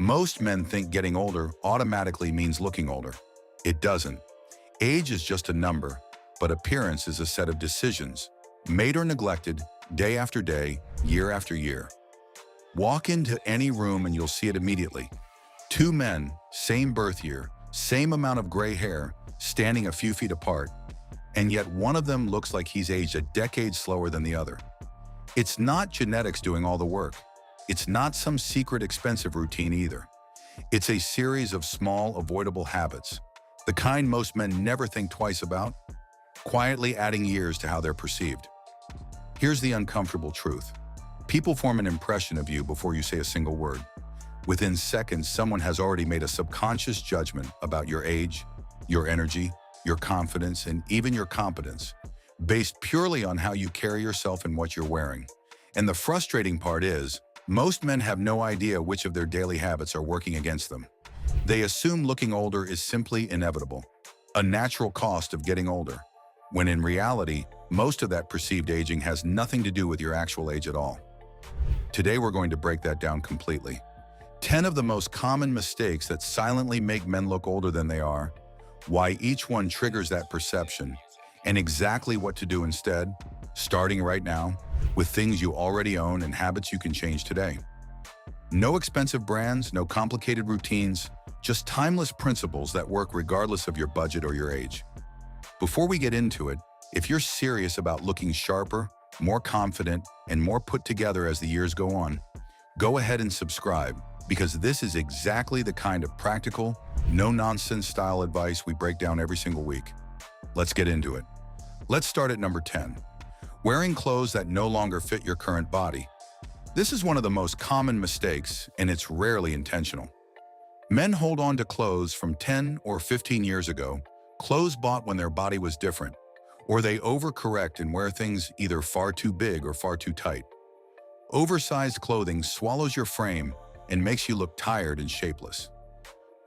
Most men think getting older automatically means looking older. It doesn't. Age is just a number, but appearance is a set of decisions, made or neglected, day after day, year after year. Walk into any room and you'll see it immediately. Two men, same birth year, same amount of gray hair, standing a few feet apart, and yet one of them looks like he's aged a decade slower than the other. It's not genetics doing all the work. It's not some secret expensive routine either. It's a series of small, avoidable habits, the kind most men never think twice about, quietly adding years to how they're perceived. Here's the uncomfortable truth. People form an impression of you before you say a single word. Within seconds, someone has already made a subconscious judgment about your age, your energy, your confidence, and even your competence, based purely on how you carry yourself and what you're wearing. And the frustrating part is, most men have no idea which of their daily habits are working against them. They assume looking older is simply inevitable, a natural cost of getting older, when in reality, most of that perceived aging has nothing to do with your actual age at all. Today, we're going to break that down completely. 10 of the most common mistakes that silently make men look older than they are, why each one triggers that perception, and exactly what to do instead, starting right now, with things you already own and habits you can change today. No expensive brands, no complicated routines, just timeless principles that work regardless of your budget or your age. Before we get into it, if you're serious about looking sharper, more confident, and more put together as the years go on, go ahead and subscribe, because this is exactly the kind of practical, no-nonsense style advice we break down every single week. Let's get into it. Let's start at number 10. Wearing clothes that no longer fit your current body. This is one of the most common mistakes, and it's rarely intentional. Men hold on to clothes from 10 or 15 years ago, clothes bought when their body was different, or they overcorrect and wear things either far too big or far too tight. Oversized clothing swallows your frame and makes you look tired and shapeless.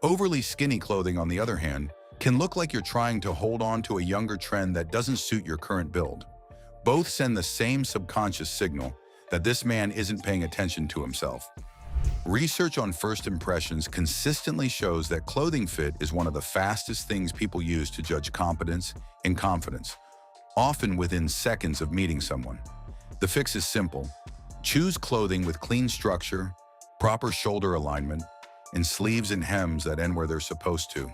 Overly skinny clothing, on the other hand, can look like you're trying to hold on to a younger trend that doesn't suit your current build. Both send the same subconscious signal that this man isn't paying attention to himself. Research on first impressions consistently shows that clothing fit is one of the fastest things people use to judge competence and confidence, often within seconds of meeting someone. The fix is simple. Choose clothing with clean structure, proper shoulder alignment, and sleeves and hems that end where they're supposed to.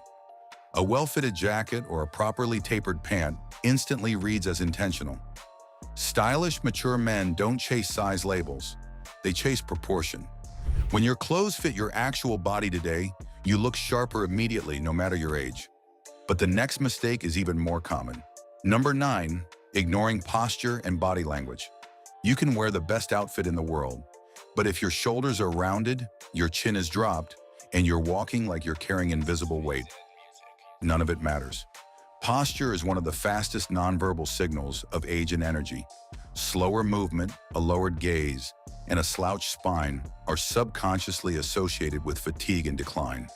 A well-fitted jacket or a properly tapered pant instantly reads as intentional. Stylish, mature men don't chase size labels. They chase proportion. When your clothes fit your actual body today, you look sharper immediately, no matter your age. But the next mistake is even more common. Number 9, ignoring posture and body language. You can wear the best outfit in the world, but if your shoulders are rounded, your chin is dropped, and you're walking like you're carrying invisible weight, none of it matters. Posture is one of the fastest nonverbal signals of age and energy. Slower movement, a lowered gaze, and a slouched spine are subconsciously associated with fatigue and decline.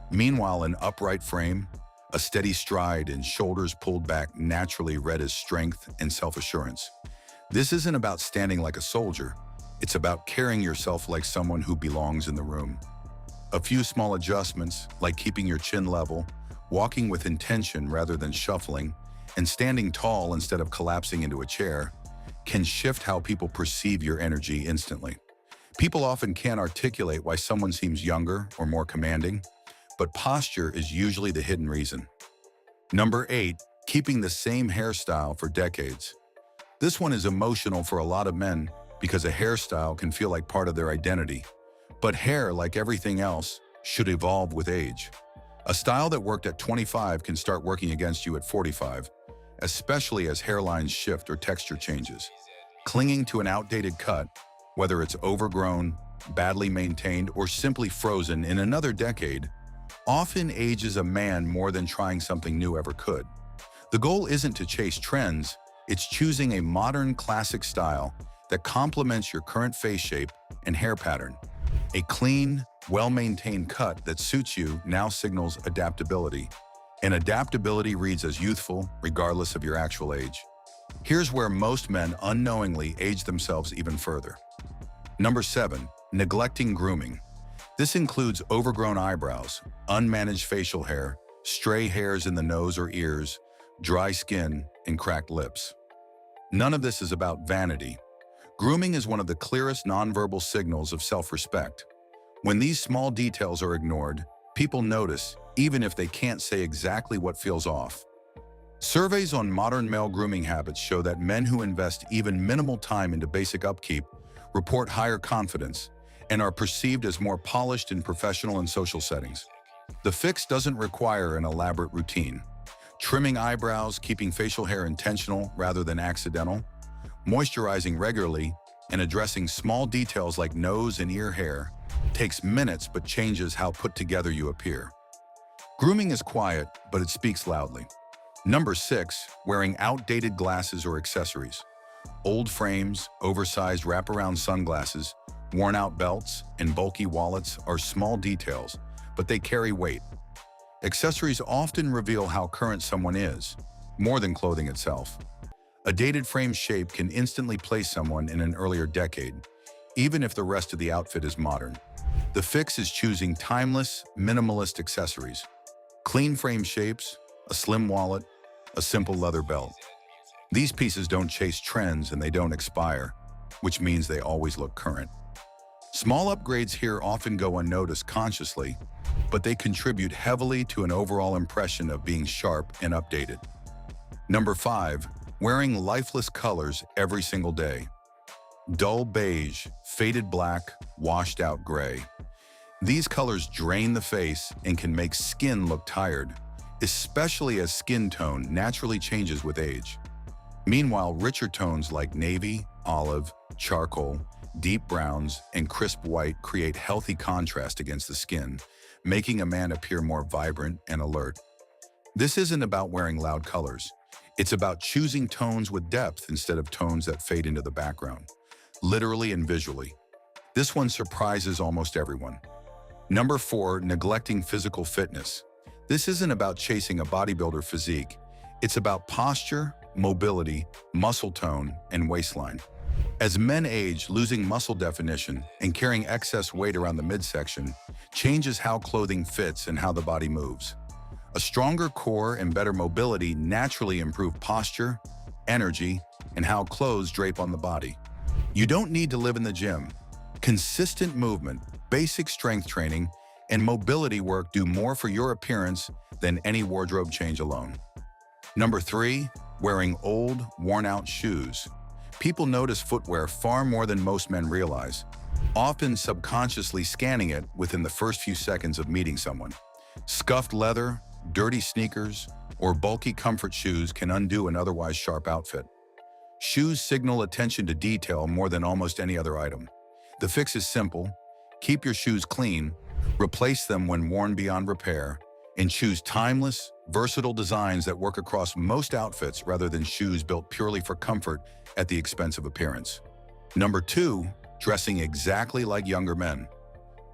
Meanwhile, an upright frame, a steady stride, and shoulders pulled back naturally read as strength and self-assurance. This isn't about standing like a soldier. It's about carrying yourself like someone who belongs in the room. A few small adjustments, like keeping your chin level, walking with intention rather than shuffling, and standing tall instead of collapsing into a chair, can shift how people perceive your energy instantly. People often can't articulate why someone seems younger or more commanding, but posture is usually the hidden reason. Number 8, keeping the same hairstyle for decades. This one is emotional for a lot of men because a hairstyle can feel like part of their identity. But hair, like everything else, should evolve with age. A style that worked at 25 can start working against you at 45, especially as hairlines shift or texture changes. Clinging to an outdated cut, whether it's overgrown, badly maintained, or simply frozen in another decade, often ages a man more than trying something new ever could. The goal isn't to chase trends, it's choosing a modern classic style that complements your current face shape and hair pattern. A clean, well-maintained cut that suits you now signals adaptability, and adaptability reads as youthful regardless of your actual age. Here's where most men unknowingly age themselves even further. Number 7, neglecting grooming. This includes overgrown eyebrows, unmanaged facial hair, stray hairs in the nose or ears, dry skin, and cracked lips. None of this is about vanity. Grooming is one of the clearest nonverbal signals of self-respect. When these small details are ignored, people notice, even if they can't say exactly what feels off. Surveys on modern male grooming habits show that men who invest even minimal time into basic upkeep report higher confidence and are perceived as more polished in professional and social settings. The fix doesn't require an elaborate routine. Trimming eyebrows, keeping facial hair intentional rather than accidental, moisturizing regularly, and addressing small details like nose and ear hair takes minutes but changes how put together you appear. Grooming is quiet, but it speaks loudly. Number 6, wearing outdated glasses or accessories. Old frames, oversized wraparound sunglasses, worn-out belts, and bulky wallets are small details, but they carry weight. Accessories often reveal how current someone is, more than clothing itself. A dated frame shape can instantly place someone in an earlier decade, even if the rest of the outfit is modern. The fix is choosing timeless, minimalist accessories. Clean frame shapes, a slim wallet, a simple leather belt. These pieces don't chase trends and they don't expire, which means they always look current. Small upgrades here often go unnoticed consciously, but they contribute heavily to an overall impression of being sharp and updated. Number 5, wearing lifeless colors every single day. Dull beige, faded black, washed out gray. These colors drain the face and can make skin look tired, especially as skin tone naturally changes with age. Meanwhile, richer tones like navy, olive, charcoal, deep browns, and crisp white create healthy contrast against the skin, making a man appear more vibrant and alert. This isn't about wearing loud colors. It's about choosing tones with depth instead of tones that fade into the background, literally and visually. This one surprises almost everyone. Number 4, neglecting physical fitness. This isn't about chasing a bodybuilder physique. It's about posture, mobility, muscle tone, and waistline. As men age, losing muscle definition and carrying excess weight around the midsection changes how clothing fits and how the body moves. A stronger core and better mobility naturally improve posture, energy, and how clothes drape on the body. You don't need to live in the gym. Consistent movement, basic strength training, and mobility work do more for your appearance than any wardrobe change alone. Number 3, wearing old, worn-out shoes. People notice footwear far more than most men realize, often subconsciously scanning it within the first few seconds of meeting someone. Scuffed leather, dirty sneakers, or bulky comfort shoes can undo an otherwise sharp outfit. Shoes signal attention to detail more than almost any other item. The fix is simple. Keep your shoes clean, replace them when worn beyond repair, and choose timeless, versatile designs that work across most outfits rather than shoes built purely for comfort at the expense of appearance. Number 2, dressing exactly like younger men.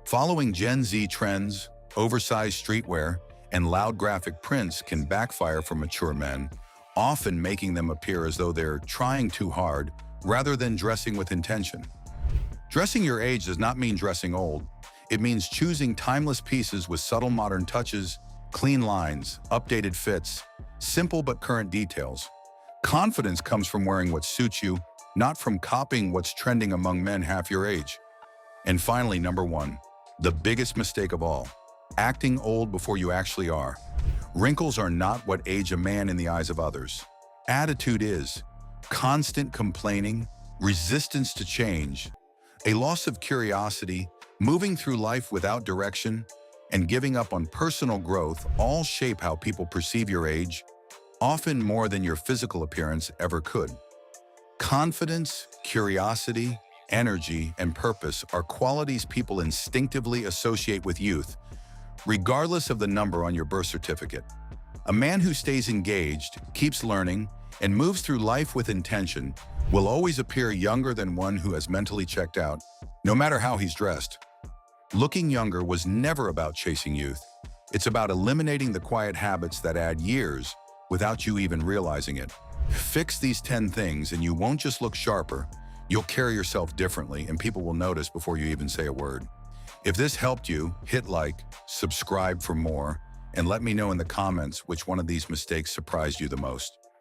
Following Gen Z trends, oversized streetwear, and loud graphic prints can backfire for mature men, often making them appear as though they're trying too hard rather than dressing with intention. Dressing your age does not mean dressing old. It means choosing timeless pieces with subtle modern touches, clean lines, updated fits, simple but current details. Confidence comes from wearing what suits you, not from copying what's trending among men half your age. And finally, number 1, the biggest mistake of all, acting old before you actually are. Wrinkles are not what age a man in the eyes of others. Attitude is. Constant complaining, resistance to change, a loss of curiosity, moving through life without direction, and giving up on personal growth all shape how people perceive your age, often more than your physical appearance ever could. Confidence, curiosity, energy, and purpose are qualities people instinctively associate with youth, regardless of the number on your birth certificate. A man who stays engaged, keeps learning, and moves through life with intention will always appear younger than one who has mentally checked out, no matter how he's dressed. Looking younger was never about chasing youth. It's about eliminating the quiet habits that add years without you even realizing it. Fix these 10 things and you won't just look sharper, you'll carry yourself differently and people will notice before you even say a word. If this helped you, hit like, subscribe for more, and let me know in the comments which one of these mistakes surprised you the most.